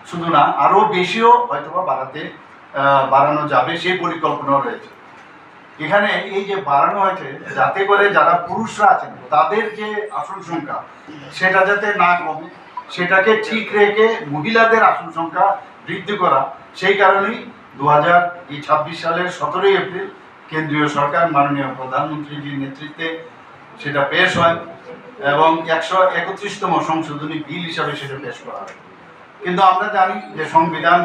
শুধু না, আরও বেশিও হয়তোবা বাড়ানো যাবে, সেই পরিকল্পনাও রয়েছে। এখানে এই যে বাড়ানো হয়েছে যাতে করে যারা পুরুষরা আছেন তাদের যে আসন সংখ্যা সেটা যাতে না কমে, সেটাকে ঠিক রেখে মহিলাদের আসন সংখ্যা বৃদ্ধি করা, সেই কারণেই 2026 সালের 17ই এপ্রিল কেন্দ্রীয় সরকার মাননীয় প্রধানমন্ত্রীজির নেতৃত্বে সেটা পেশ হয় এবং 131তম সংশোধনী বিল হিসাবে সেটা পেশ করা হয়। কিন্তু আমরা জানি যে সংবিধান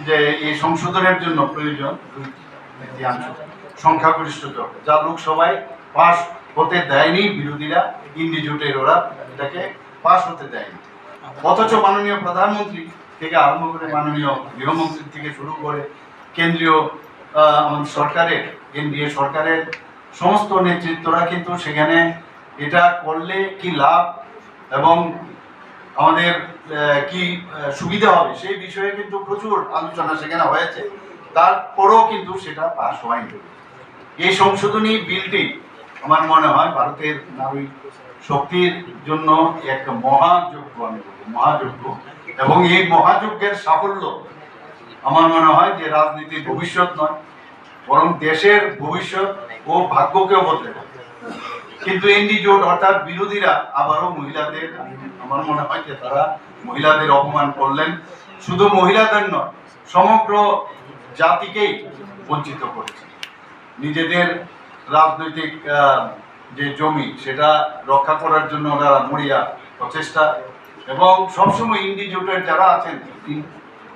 যে এই সংশোধনের জন্য প্রয়োজন 2/3 সংখ্যাগরিষ্ঠতা, যা লোকসভায় পাশ হতে দেয়নি বিরোধীরা, ইন্ডি জোটের ওরা এটাকে পাশ হতে দেয়নি। অথচ মাননীয় প্রধানমন্ত্রী থেকে আরম্ভ করে মাননীয় গৃহমন্ত্রী থেকে শুরু করে কেন্দ্রীয় আমাদের সরকারের এনডিএ সরকারের সমস্ত নেতৃত্বরা কিন্তু সেখানে এটা করলে কি লাভ এবং আমাদের কি সুবিধা হবে সেই বিষয়ে কিন্তু প্রচুর আলোচনা সেখানে হয়েছে, তারপরেও কিন্তু সেটা পাস হয়নি। এই সংশোধনী বিলটি আমার মনে হয় ভারতের নারী শক্তির জন্য এক মহাযজ্ঞ, আমি বলবো মহাযজ্ঞ, এবং এই মহাযজ্ঞের সাফল্য আমার মনে হয় যে রাজনীতির ভবিষ্যৎ নয়, বরং দেশের ভবিষ্যৎ ও ভাগ্যকেও বদলে দেবে। কিন্তু এনডি জোট অর্থাৎ বিরোধীরা আবারও মহিলাদের, আমার মনে হয় যে তারা মহিলাদের অপমান করলেন, শুধু মহিলাদের নয় সমগ্র জাতিকেই বঞ্চিত করেছে। নিজেদের রাজনৈতিক যে জমি সেটা রক্ষা করার জন্য ওরা মরিয়া প্রচেষ্টা, এবং সবসময় ইন্ডি জোটের যারা আছেন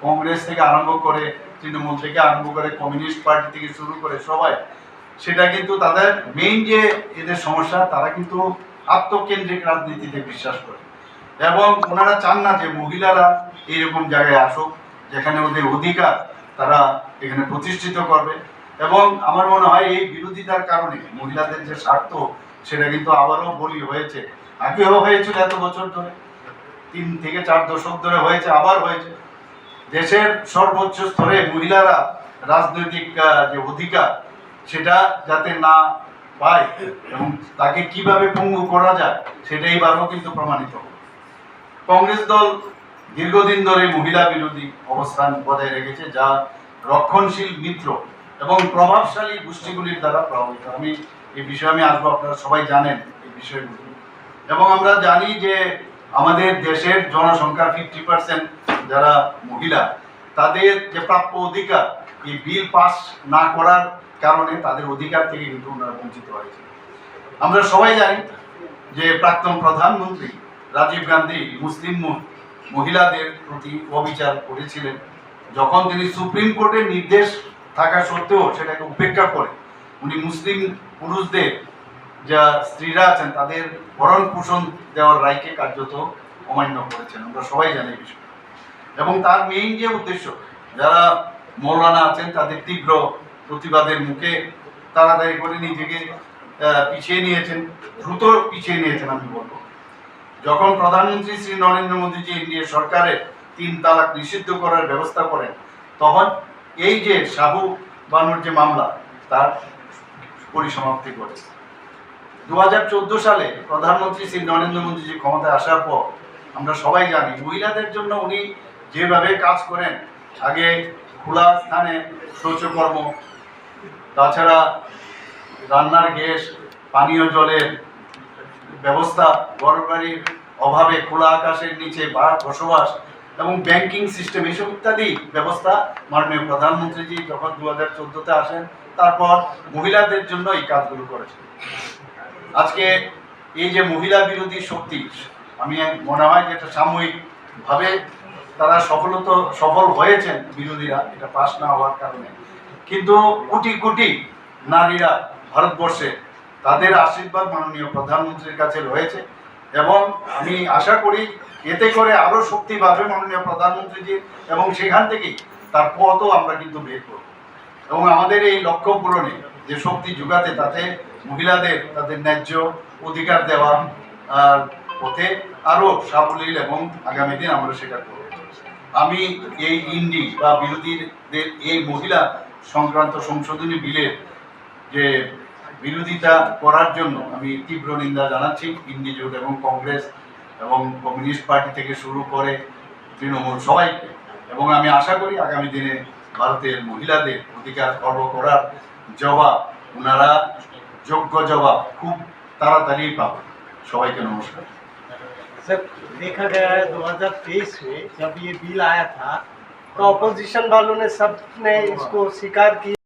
কংগ্রেস থেকে আরম্ভ করে তৃণমূল থেকে আরম্ভ করে কমিউনিস্ট পার্টি থেকে শুরু করে সবাই, সেটা কিন্তু তাদের মেইন যে এদের সমস্যা, তারা কিন্তু আত্মকেন্দ্রিক রাজনীতিতে বিশ্বাস করে এবং ওনারা চান না যে মহিলারা এইরকম জায়গায় আসুক যেখানে ওদের অধিকার তারা এখানে প্রতিষ্ঠিত করবে। এবং আমার মনে হয় এই বিরোধিতার কারণে মহিলাদের যে স্বার্থ সেটা কিন্তু আবারও বলি হয়েছে, আগেও হয়েছিল এত বছর ধরে, 3 থেকে 4 দশক ধরে হয়েছে, আবার হয়েছে। দেশের সর্বোচ্চ স্তরে মহিলারা রাজনৈতিক যে অধিকার সেটা যাতে না পায় এবং তাকে কিভাবে পঙ্গু করা যায় সেটাই বারও কিন্তু প্রমাণিত। কংগ্রেস দল দীর্ঘদিন ধরে মহিলা বিরোধী অবস্থান বজায় রেখেছে, যা রক্ষণশীল মিত্র এবং প্রভাবশালী গোষ্ঠীগুলির দ্বারা প্রভাবিত। এই বিষয়ে আসবো, আপনারা সবাই জানেন এই বিষয়গুলি। এবং আমরা জানি যে আমাদের দেশের জনসংখ্যার 50% যারা মহিলা, তাদের যে প্রাপ্য অধিকার এই বিল পাস না করার কারণে তাদের অধিকার থেকে কিন্তু ওনারা বঞ্চিত হয়েছে। আমরা সবাই জানি যে প্রাক্তন প্রধানমন্ত্রী রাজীব গান্ধী মুসলিম মহিলাদের প্রতি অবিচার করেছিলেন, যখন তিনি সুপ্রিম কোর্টের নির্দেশ থাকা সত্ত্বেও সেটাকে উপেক্ষা করে উনি মুসলিম পুরুষদের যা স্ত্রীরা আছেন তাদের ভরণ পোষণ দেওয়ার রায়কে কার্যত অমান্য করেছেন, আমরা সবাই জানি এই বিষয়। এবং তার মেইন যে উদ্দেশ্য, যারা মৌলানা আছেন তাদের তীব্র প্রতিবাদের মুখে তাড়াতাড়ি করে নিজেকে পিছিয়ে নিয়েছেন, দ্রুত পিছিয়ে নিয়েছেন। আমি বলবো যখন প্রধানমন্ত্রী শ্রী নরেন্দ্র মোদীজি ইন্ডিয়া সরকারের 3 তালাক নিষিদ্ধ করার ব্যবস্থা করেন, তখন এই যে শাহু বানুর যে মামলা তার পরিসমাপ্তি করে। 2014 সালে প্রধানমন্ত্রী শ্রী নরেন্দ্র মোদীজি ক্ষমতায় আসার পর আমরা সবাই জানি মহিলাদের জন্য উনি যেভাবে কাজ করেন, আগে খোলা স্থানে শৌচকর্ম, তাছাড়া রান্নার গ্যাস, পানীয় জলের ব্যবস্থা, ঘরবাড়ির অভাবে খোলা আকাশের নিচে বসবাস এবং ব্যাংকিং সিস্টেম, এইসব ইত্যাদি ব্যবস্থা মাননীয় প্রধানমন্ত্রীজি যখন 2014-তে আসেন তারপর মহিলাদের জন্য এই কাজগুলো করেছেন। আজকে এই যে মহিলা বিরোধী শক্তি, আমি মনে হয় যে এটা সাময়িকভাবে তারা সফল হয়েছেন বিরোধীরা, এটা পাস না হওয়ার কারণে, কিন্তু কোটি কোটি নারীরা ভারতবর্ষে তাদের আশীর্বাদ মাননীয় প্রধানমন্ত্রীর কাছে রয়েছে এবং আমি আশা করি এতে করে আরও শক্তি পাবে মাননীয় প্রধানমন্ত্রীজি এবং সেখান থেকেই তার পথও আমরা কিন্তু বের করব এবং আমাদের এই লক্ষ্য পূরণে যে শক্তি যোগাতে তাতে মহিলাদের তাদের ন্যায্য অধিকার দেওয়া পথে আরও সাবলীল এবং আগামী দিন আমরা সেটা করব। আমি এই ইন্ডি বা বিরোধীদের এই মহিলা সংক্রান্ত সংশোধনী বিলের যে বিরোধিতা করার জন্য আমি তীব্র নিন্দা জানাচ্ছি ইন্ডি জোট এবং কংগ্রেস এবং কমিউনিস্ট পার্টি থেকে শুরু করে তৃণমূল সবাইকে। এবং আমি আশা করি আগামী দিনে ভারতের মহিলাদের অধিকার খর্ব করার জবাব ওনারা যোগ্য জবাব খুব তাড়াতাড়ি পাবেন। সবাইকে নমস্কার। सर, देखा गया है 2023 में जब ये बिल आया था तो अपोजिशन वालों ने सब ने इसको स्वीकार किया।